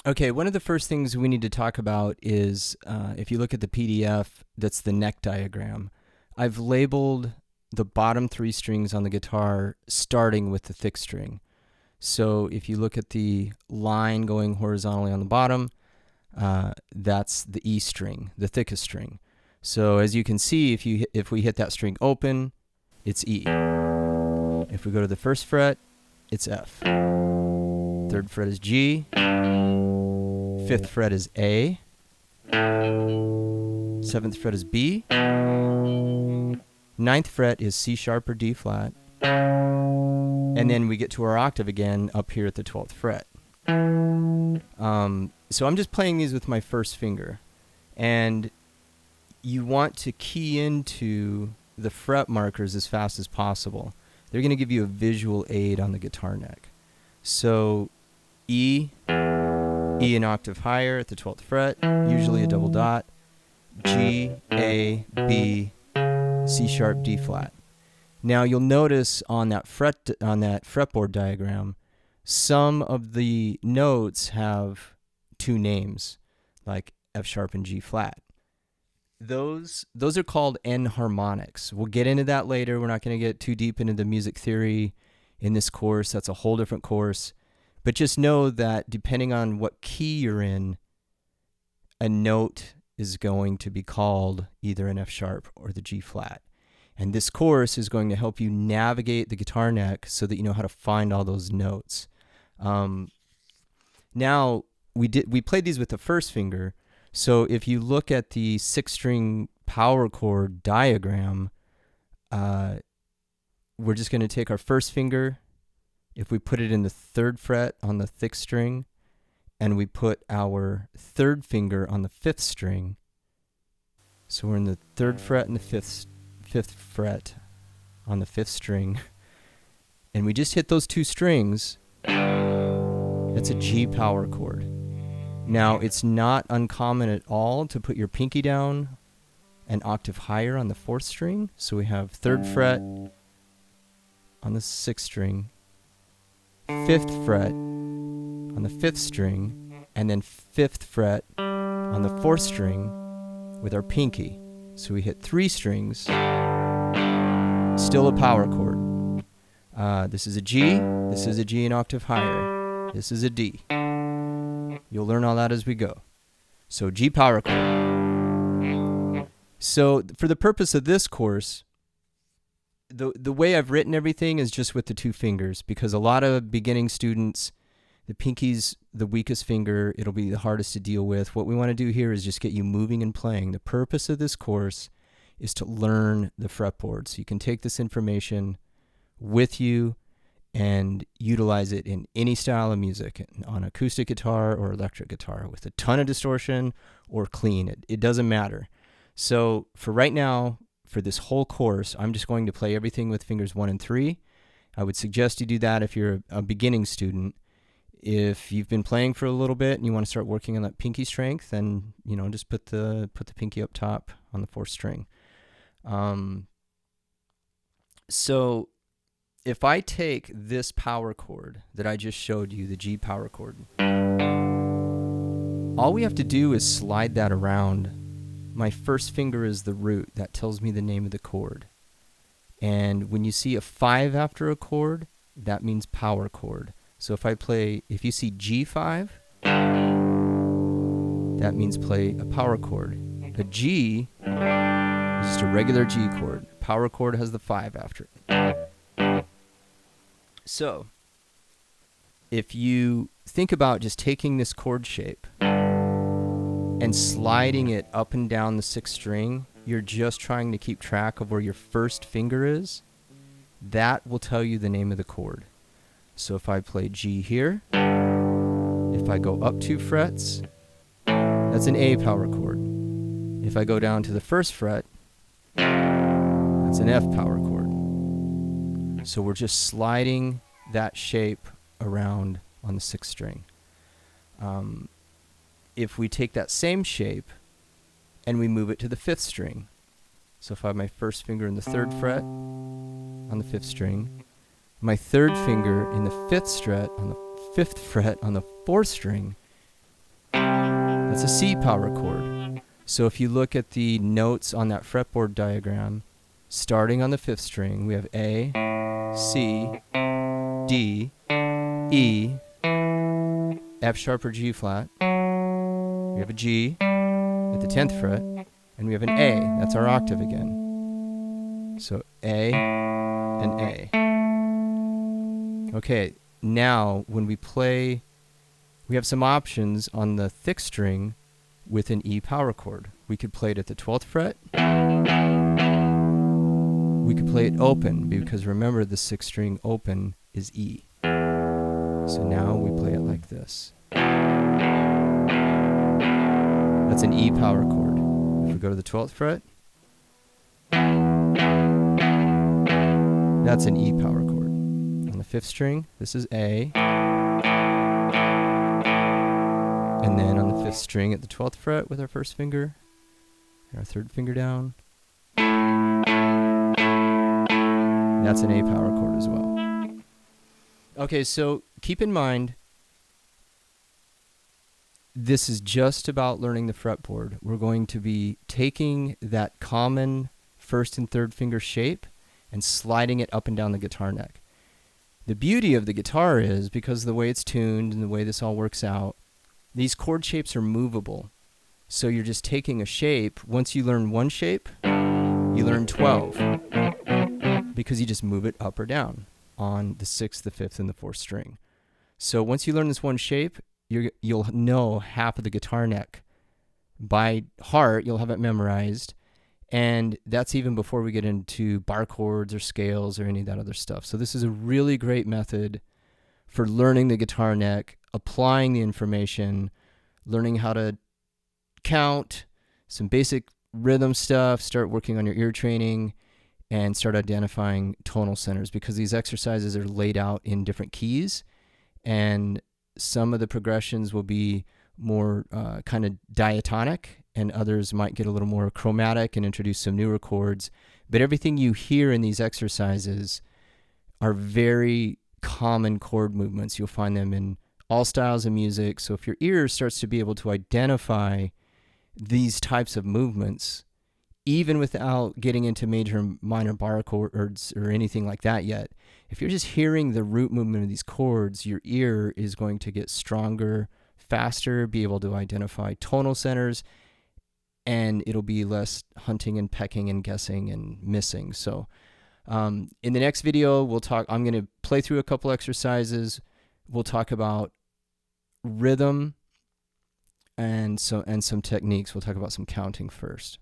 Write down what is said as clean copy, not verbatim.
Okay, one of the first things we need to talk about is if you look at the PDF, that's the neck diagram. I've labeled the bottom three strings on the guitar starting with the thick string. So if you look at the line going horizontally on the bottom, that's the E string, the thickest string. So as you can see, if we hit that string open, it's E. If we go to the first fret, it's F. Third fret is G. Fifth fret is A. Seventh fret is B. Ninth fret is C sharp or D flat. And then we get to our octave again up here at the 12th fret. So I'm just playing these with my first finger. And you want to key into the fret markers as fast as possible. They're going to give you a visual aid on the guitar neck. So E an octave higher at the 12th fret, usually a double dot. G, A, B, C sharp, D flat. Now you'll notice on that fretboard diagram, some of the notes have two names, like F sharp and G flat. Those are called enharmonics. We'll get into that later. We're not going to get too deep into the music theory in this course. That's a whole different course. But just know that depending on what key you're in, a note is going to be called either an F sharp or the G flat. And this course is going to help you navigate the guitar neck so that you know how to find all those notes. Now, we played these with the first finger. So if you look at the 6-string power chord diagram, we're just going to take our first finger. If we put it in the 3rd fret on the thick string, and we put our 3rd finger on the 5th string, so we're in the 3rd fret and the 5th fret on the 5th string, and we just hit those two strings, that's a G power chord. Now, it's not uncommon at all to put your pinky down an octave higher on the 4th string, so we have 3rd fret on the 6th string, 5th fret on the 5th string, and then 5th fret on the 4th string with our pinky. So we hit 3 strings, still a power chord. This is a G, this is a G an octave higher, this is a D. You'll learn all that as we go. So G power chord. So for the purpose of this course, the way I've written everything is just with the 2 fingers, because a lot of beginning students, the pinky's the weakest finger. It'll be the hardest to deal with. What we want to do here is just get you moving and playing. The purpose of this course is to learn the fretboard. So you can take this information with you and utilize it in any style of music, on acoustic guitar or electric guitar, with a ton of distortion or clean. It doesn't matter. So for right now, for this whole course, I'm just going to play everything with fingers 1 and 3. I would suggest you do that if you're a beginning student. If you've been playing for a little bit and you want to start working on that pinky strength, then just put the pinky up top on the 4th string. So if I take this power chord that I just showed you, the G power chord, all we have to do is slide that around. My first finger is the root. That tells me the name of the chord. And when you see a 5 after a chord, that means power chord. So if you see G5, that means play a power chord. A G is just a regular G chord. Power chord has the 5 after it. So if you think about just taking this chord shape and sliding it up and down the 6th string, you're just trying to keep track of where your first finger is. That will tell you the name of the chord. So if I play G here, if I go up 2 frets, that's an A power chord. If I go down to the 1st fret, that's an F power chord. So we're just sliding that shape around on the 6th string. If we take that same shape and we move it to the 5th string, so if I have my first finger in the 3rd fret on the 5th string, my 3rd finger in the 5th fret on the 4th string, That's a C power chord. So if you look at the notes on that fretboard diagram, starting on the 5th string, we have A, C, D, E, F sharp or G flat. We have a G at the 10th fret, and we have an A. That's our octave again. So A and A. Okay, now when we play, we have some options on the thick string with an E power chord. We could play it at the 12th fret. We could play it open, because remember the 6th string open is E. So now we play it like this. That's an E power chord. If we go to the 12th fret, that's an E power chord. On the 5th string, this is A. And then on the 5th string at the 12th fret with our 1st finger, and our 3rd finger down, that's an A power chord as well. Okay, so keep in mind, this is just about learning the fretboard. We're going to be taking that common 1st and 3rd finger shape and sliding it up and down the guitar neck. The beauty of the guitar is, because of the way it's tuned and the way this all works out, these chord shapes are movable. So you're just taking a shape. Once you learn one shape, you learn 12, because you just move it up or down on the 6th, the 5th, and the 4th string. So once you learn this one shape, you'll know half of the guitar neck by heart. You'll have it memorized. And that's even before we get into bar chords or scales or any of that other stuff. So this is a really great method for learning the guitar neck, applying the information, learning how to count, some basic rhythm stuff, start working on your ear training, and start identifying tonal centers, because these exercises are laid out in different keys, and some of the progressions will be more kind of diatonic, and others might get a little more chromatic and introduce some newer chords. But everything you hear in these exercises are very common chord movements. You'll find them in all styles of music. So if your ear starts to be able to identify these types of movements, even without getting into major minor bar chords or anything like that yet, if you're just hearing the root movement of these chords, your ear is going to get stronger, faster, be able to identify tonal centers, and it'll be less hunting and pecking and guessing and missing. So in the next video, I'm going to play through a couple exercises. We'll talk about rhythm and some techniques. We'll talk about some counting first.